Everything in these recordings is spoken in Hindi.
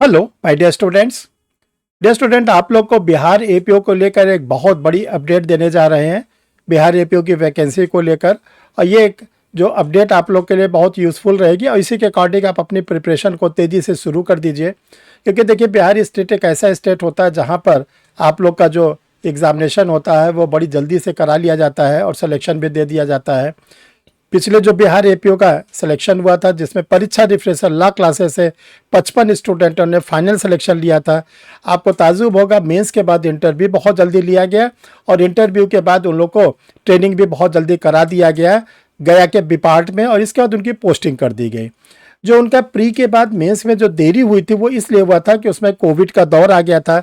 Hello my dear students. Dear student, आप लोग को बिहार एपीओ को लेकर एक बहुत बड़ी अपडेट देने जा रहे हैं। बिहार एपीओ की वैकेंसी को लेकर, और ये एक जो अपडेट आप लोग के लिए बहुत यूज़फुल रहेगी और इसी के अकॉर्डिंग आप अपनी प्रिपरेशन को तेज़ी से शुरू कर दीजिए। क्योंकि देखिए, बिहार स्टेट एक ऐसा स्टेट होता है जहाँ पर आप लोग का जो एग्ज़ामिनेशन होता है वो बड़ी जल्दी से करा लिया जाता है और सिलेक्शन भी दे दिया जाता है। पिछले जो बिहार एपीओ का सिलेक्शन हुआ था, जिसमें परीक्षा रिफ्रेशर लॉ क्लासेस से 55 स्टूडेंटों ने फाइनल सिलेक्शन लिया था। आपको ताजुब होगा, मेंस के बाद इंटरव्यू बहुत जल्दी लिया गया और इंटरव्यू के बाद उन लोग को ट्रेनिंग भी बहुत जल्दी करा दिया गया गया के डिपार्ट में, और इसके बाद उनकी पोस्टिंग कर दी गई। जो उनका प्री के बाद मेंस में जो देरी हुई थी वो इसलिए हुआ था कि उसमें कोविड का दौर आ गया था,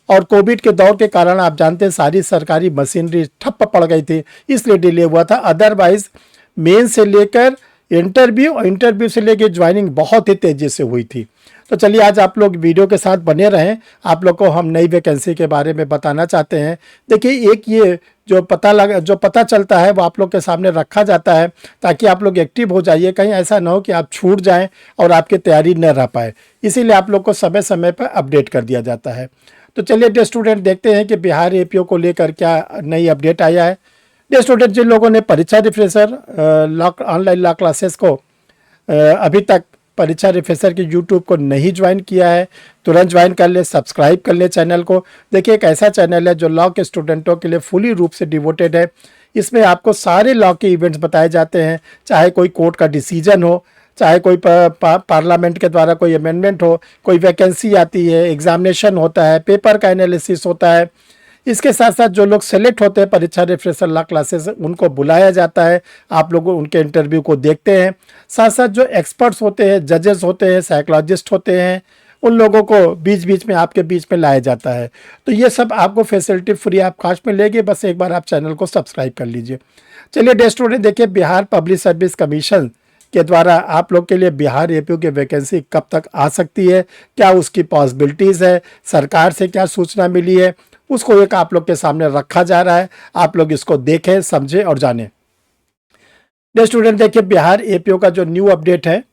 और कोविड के दौर के कारण आप जानते हैं सारी सरकारी मशीनरी ठप्प पड़ गई थी, इसलिए डिले हुआ था। अदरवाइज मेन से लेकर इंटरव्यू और इंटरव्यू से लेकर ज्वाइनिंग बहुत ही तेज़ी से हुई थी। तो चलिए, आज आप लोग वीडियो के साथ बने रहें। आप लोग को हम नई वैकेंसी के बारे में बताना चाहते हैं। देखिए, एक ये जो पता चलता है वो आप लोग के सामने रखा जाता है ताकि आप लोग एक्टिव हो जाइए। कहीं ऐसा ना हो कि आप छूट जाएं और आपकी तैयारी न रह पाए, इसीलिए आप लोग को समय समय पर अपडेट कर दिया जाता है। तो चलिए डियर स्टूडेंट, देखते हैं कि बिहार एपीओ को लेकर क्या नई अपडेट आया है। डियर स्टूडेंट, जिन लोगों ने परीक्षा रिफ्रेशर ऑनलाइन लॉ क्लासेस को अभी तक परीक्षा रिफ्रेशर के यूट्यूब को नहीं ज्वाइन किया है, तुरंत ज्वाइन कर ले, सब्सक्राइब कर ले चैनल को। देखिए, एक ऐसा चैनल है जो लॉ के स्टूडेंटों के लिए फुली रूप से डिवोटेड है। इसमें आपको सारे लॉ के इवेंट्स बताए जाते हैं, चाहे कोई कोर्ट का डिसीजन हो, चाहे कोई पार्लियामेंट के द्वारा कोई अमेंडमेंट हो, कोई वैकेंसी आती है, एग्जामिनेशन होता है, पेपर का एनालिसिस होता है। इसके साथ साथ जो लोग सेलेक्ट होते हैं परीक्षा रिफ्रेशर लॉ क्लासेस, उनको बुलाया जाता है, आप लोग उनके इंटरव्यू को देखते हैं। साथ साथ जो एक्सपर्ट्स होते हैं, जजेस होते हैं, साइकोलॉजिस्ट होते हैं, उन लोगों को बीच बीच में आपके बीच में लाया जाता है। तो ये सब आपको फैसिलिटी फ्री आप कास्ट में लेंगे, बस एक बार आप चैनल को सब्सक्राइब कर लीजिए। चलिए डियर स्टूडेंट, देखिए, बिहार पब्लिक सर्विस कमीशन के द्वारा आप लोग के लिए बिहार एपीओ की वैकेंसी कब तक आ सकती है, क्या उसकी पॉसिबिलिटीज़ है, सरकार से क्या सूचना मिली है, उसको एक आप लोग के सामने रखा जा रहा है। आप लोग इसको देखें, समझें और जानें। स्टूडेंट, देखिए, बिहार एपीओ का जो न्यू अपडेट है,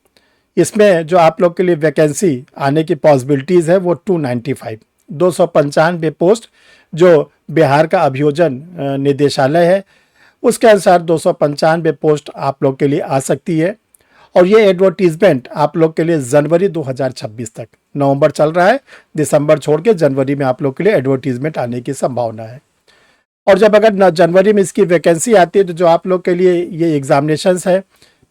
इसमें जो आप लोग के लिए वैकेंसी आने की पॉसिबिलिटीज़ है वो 295 पोस्ट जो बिहार का अभियोजन निदेशालय है, उसके अनुसार 295 पोस्ट आप लोग के लिए आ सकती है। और ये एडवर्टीजमेंट आप लोग के लिए जनवरी 2026 तक, नवंबर चल रहा है, दिसंबर छोड़ के जनवरी में आप लोग के लिए एडवर्टीजमेंट आने की संभावना है। और जब अगर जनवरी में इसकी वैकेंसी आती है तो जो आप लोग के लिए ये एग्जामिनेशंस है,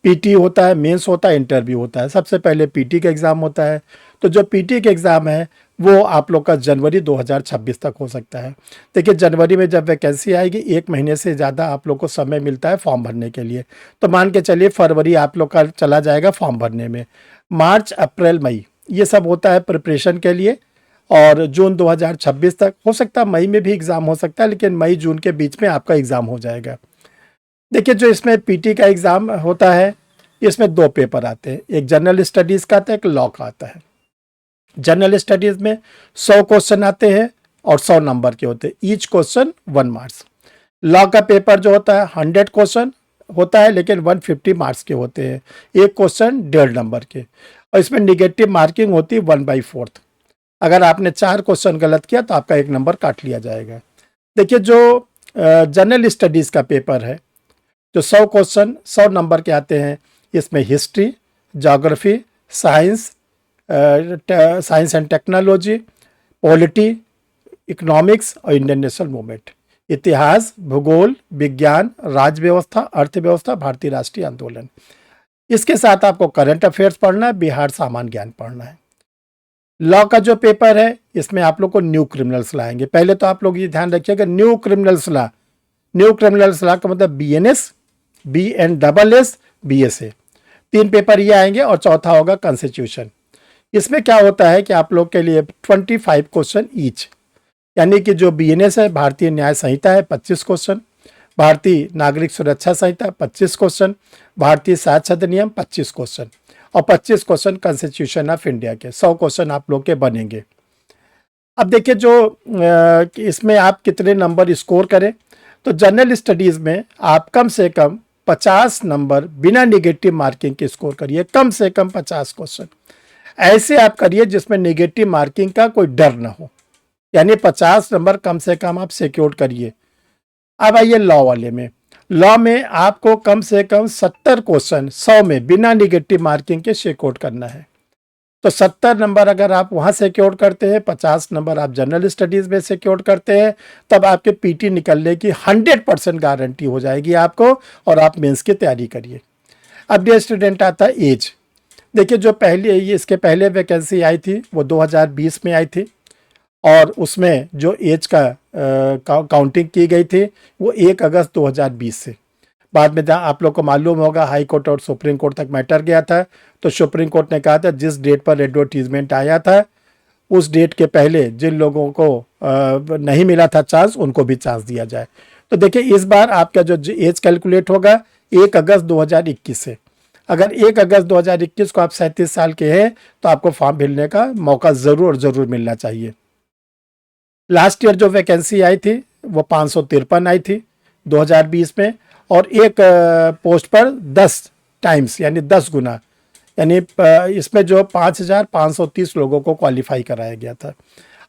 पीटी होता है, मेंस होता है, इंटरव्यू होता है। सबसे पहले पीटी का एग्ज़ाम होता है, तो जो पीटी का एग्ज़ाम है वो आप लोग का जनवरी 2026 तक हो सकता है। देखिए, जनवरी में जब वैकेंसी आएगी, 1 महीने से ज़्यादा आप लोग को समय मिलता है फॉर्म भरने के लिए। तो मान के चलिए फरवरी आप लोग का चला जाएगा फॉर्म भरने में। मार्च, अप्रैल, मई ये सब होता है प्रिपरेशन के लिए, और जून 2026 तक हो सकता है, मई में भी एग्ज़ाम हो सकता है, लेकिन मई जून के बीच में आपका एग्ज़ाम हो जाएगा। देखिए, जो इसमें पीटी का एग्ज़ाम होता है, इसमें 2 पेपर आते हैं, एक जनरल स्टडीज़ का आता है, एक लॉ का आता है। जनरल स्टडीज़ में 100 क्वेश्चन आते हैं और 100 नंबर के होते हैं, ईच क्वेश्चन 1 मार्क्स। लॉ का पेपर जो होता है 100 क्वेश्चन होता है, लेकिन 150 मार्क्स के होते हैं, एक क्वेश्चन 1.5 नंबर के, और इसमें निगेटिव मार्किंग होती है 1/4। अगर आपने 4 क्वेश्चन गलत किया तो आपका 1 नंबर काट लिया जाएगा। देखिए, जो जनरल स्टडीज़ का पेपर है, जो 100 क्वेश्चन 100 नंबर के आते हैं, इसमें history, geography, science and technology, polity, economics और इंडियन नेशनल मूवमेंट, इतिहास, भूगोल, विज्ञान, राज्य व्यवस्था, अर्थव्यवस्था, भारतीय राष्ट्रीय आंदोलन। इसके साथ आपको करंट अफेयर्स पढ़ना है, बिहार सामान्य ज्ञान पढ़ना है। लॉ का जो पेपर है, इसमें आप लोग को न्यू क्रिमिनल्स लाएंगे। पहले तो आप लोग ये ध्यान रखिएगा, न्यू क्रिमिनल्स लॉ का मतलब BNS, BNSS, BSA, 3 पेपर ये आएंगे, और चौथा होगा कॉन्स्टिट्यूशन। इसमें क्या होता है कि आप लोग के लिए 25 क्वेश्चन ईच, यानी कि जो BNS है, भारतीय न्याय संहिता है, 25 क्वेश्चन, भारतीय नागरिक सुरक्षा संहिता 25 क्वेश्चन, भारतीय साक्ष्य अधिनियम 25 क्वेश्चन, और 25 क्वेश्चन कॉन्स्टिट्यूशन ऑफ इंडिया के 100 क्वेश्चन आप लोग के बनेंगे। अब देखिए, जो इसमें आप कितने नंबर स्कोर करें, तो जनरल स्टडीज़ में आप कम से कम 50 नंबर बिना निगेटिव मार्किंग के स्कोर करिए, कम से कम 50 क्वेश्चन। ऐसे आप करिए जिसमें नेगेटिव मार्किंग का कोई डर ना हो, यानी 50 नंबर कम से कम आप सिक्योर करिए। अब आइए लॉ वाले में। लॉ में आपको कम से कम 70 क्वेश्चन 100 में बिना नेगेटिव मार्किंग के सिक्योर करना है। तो 70 नंबर अगर आप वहाँ सिक्योर करते हैं, 50 नंबर आप जनरल स्टडीज़ में सिक्योर करते हैं, तब आपके पीटी निकलने की 100% गारंटी हो जाएगी आपको, और आप मेंस की तैयारी करिए। अब डियर स्टूडेंट आता है एज। देखिए जो पहले इसके पहले वैकेंसी आई थी वो 2020 में आई थी, और उसमें जो एज का काउंटिंग की गई थी वो 1 अगस्त 2020 से। बाद में आप लोग को मालूम होगा हाई कोर्ट और सुप्रीम कोर्ट तक मैटर गया था, तो सुप्रीम कोर्ट ने कहा था जिस डेट पर एडवर्टीजमेंट आया था उस डेट के पहले जिन लोगों को नहीं मिला था चांस, उनको भी चांस दिया जाए। तो देखिए इस बार आपका जो एज कैलकुलेट होगा 1 अगस्त 2021 से। अगर 1 अगस्त 2021 को आप 37 साल के हैं तो आपको फॉर्म भरने का मौका ज़रूर मिलना चाहिए। लास्ट ईयर जो वैकेंसी आई थी वो 553 आई थी 2020 में, और एक पोस्ट पर 10 टाइम्स यानी 10 गुना, यानी इसमें जो 5530 लोगों को क्वालिफाई कराया गया था।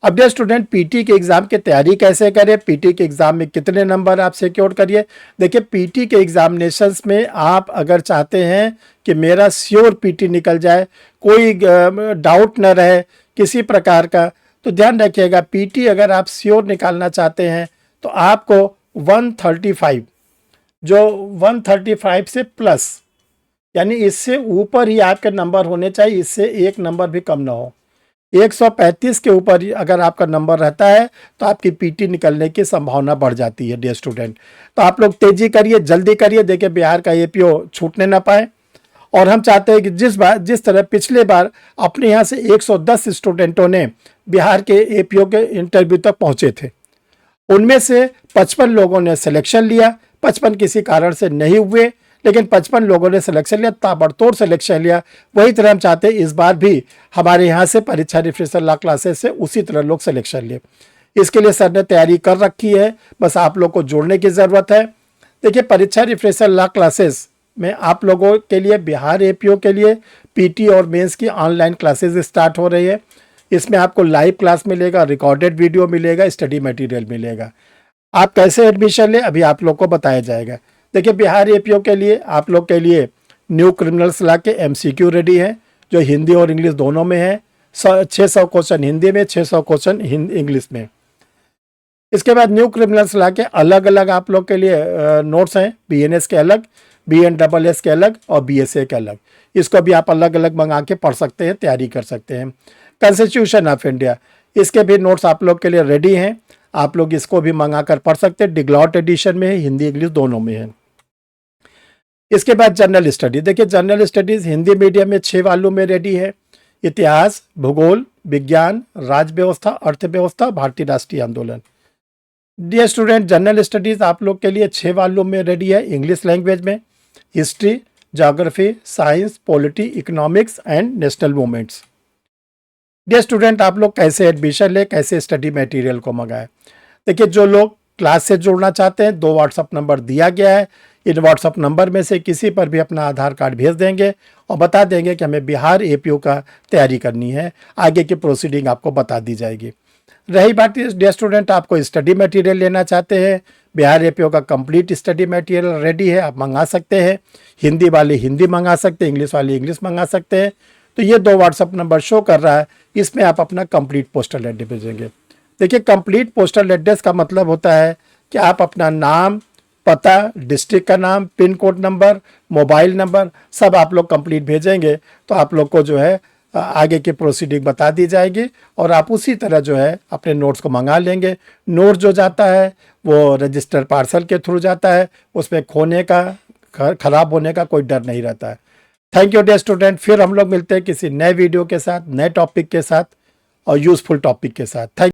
अब ये स्टूडेंट पीटी के एग्ज़ाम की तैयारी कैसे करें, पीटी के एग्ज़ाम में कितने नंबर आप सिक्योर करिए। देखिए पीटी के एग्जामिनेशंस में आप अगर चाहते हैं कि मेरा श्योर पीटी निकल जाए, कोई डाउट न रहे किसी प्रकार का, तो ध्यान रखिएगा पीटी अगर आप श्योर निकालना चाहते हैं तो आपको 135 जो 135 से प्लस, यानी इससे ऊपर ही आपके नंबर होने चाहिए, इससे एक नंबर भी कम ना हो। 135 के ऊपर अगर आपका नंबर रहता है तो आपकी पीटी निकलने की संभावना बढ़ जाती है डियर स्टूडेंट। तो आप लोग तेजी करिए, जल्दी करिए, देखिए बिहार का एपीओ छूटने ना पाए। और हम चाहते हैं कि जिस तरह पिछले बार अपने यहाँ से 110 स्टूडेंटों ने बिहार के एपीओ के इंटरव्यू तक पहुँचे थे, उनमें से 55 लोगों ने सिलेक्शन लिया, 55 किसी कारण से नहीं हुए, लेकिन 55 लोगों ने सिलेक्शन लिया, ताबड़तोड़ सिलेक्शन लिया। वही तरह हम चाहते हैं इस बार भी हमारे यहाँ से परीक्षा रिफ्रेशर लॉ क्लासेस से उसी तरह लोग सिलेक्शन लिए। इसके लिए सर ने तैयारी कर रखी है, बस आप लोग को जोड़ने की ज़रूरत है। देखिए परीक्षा रिफ्रेशर लॉ क्लासेस में आप लोगों के लिए बिहार एपीओ के लिए पीटी और मेंस की ऑनलाइन क्लासेस स्टार्ट हो रही है। इसमें आपको लाइव क्लास मिलेगा, रिकॉर्डेड वीडियो मिलेगा, स्टडी मटेरियल मिलेगा। आप कैसे एडमिशन लें अभी आप लोग को बताया जाएगा। देखिए बिहार एपीओ के लिए आप लोग के लिए न्यू क्रिमिनल्स लॉ के एमसीक्यू रेडी है, जो हिंदी और इंग्लिश दोनों में है। 600 क्वेश्चन हिंदी में, 600 क्वेश्चन इंग्लिश में। इसके बाद न्यू क्रिमिनल्स लॉ के अलग अलग आप लोग के लिए नोट्स हैं, बीएनएस के अलग, बीएनडबलएस के अलग और बीएसए के अलग। इसको भी आप अलग अलग मंगा के पढ़ सकते हैं, तैयारी कर सकते हैं। कॉन्स्टिट्यूशन ऑफ इंडिया, इसके भी नोट्स आप लोग के लिए रेडी हैं, आप लोग इसको भी मंगा कर पढ़ सकते हैं। डिग्लॉट एडिशन में है, हिंदी इंग्लिश दोनों में है। इसके बाद जनरल स्टडी, देखिए जनरल स्टडीज़ हिंदी मीडियम में 6 वॉल्यूम में रेडी है। इतिहास, भूगोल, विज्ञान, राज्य व्यवस्था, अर्थव्यवस्था, भारतीय राष्ट्रीय आंदोलन। डियर स्टूडेंट जनरल स्टडीज़ आप लोग के लिए 6 वॉल्यूम में रेडी है, इंग्लिश लैंग्वेज में, history, geography, science, polity, economics and national movements. Dear student आप लोग कैसे एडमिशन ले, कैसे स्टडी मटेरियल को मंगाएं। देखिए जो लोग क्लास से जुड़ना चाहते हैं 2 व्हाट्सअप नंबर दिया गया है, इन व्हाट्सअप नंबर में से किसी पर भी अपना आधार कार्ड भेज देंगे और बता देंगे कि हमें बिहार एपीओ का तैयारी करनी है, आगे की प्रोसीडिंग आपको बता दी जाएगी। रही बात डियर स्टूडेंट आपको स्टडी मटेरियल लेना चाहते हैं, बिहार एपीओ का कंप्लीट स्टडी मटेरियल रेडी है, आप मंगा सकते हैं। हिंदी वाले हिंदी मंगा सकते हैं, इंग्लिश वाले इंग्लिश मंगा सकते हैं। तो ये 2 व्हाट्सअप नंबर शो कर रहा है, इसमें आप अपना कंप्लीट पोस्टल एड्रेस भेजेंगे। देखिए कंप्लीट पोस्टल एड्रेस का मतलब होता है कि आप अपना नाम, पता, डिस्ट्रिक्ट का नाम, pin code number, mobile number सब आप लोग कंप्लीट भेजेंगे तो आप लोग को जो है आगे की प्रोसीडिंग बता दी जाएगी और आप उसी तरह जो है अपने नोट्स को मंगा लेंगे। नोट जो जाता है वो रजिस्टर पार्सल के थ्रू जाता है, उसमें खोने का, खराब होने का कोई डर नहीं रहता है। थैंक यू डियर स्टूडेंट, फिर हम लोग मिलते हैं किसी नए वीडियो के साथ, नए टॉपिक के साथ और यूज़फुल टॉपिक के साथ। थैंक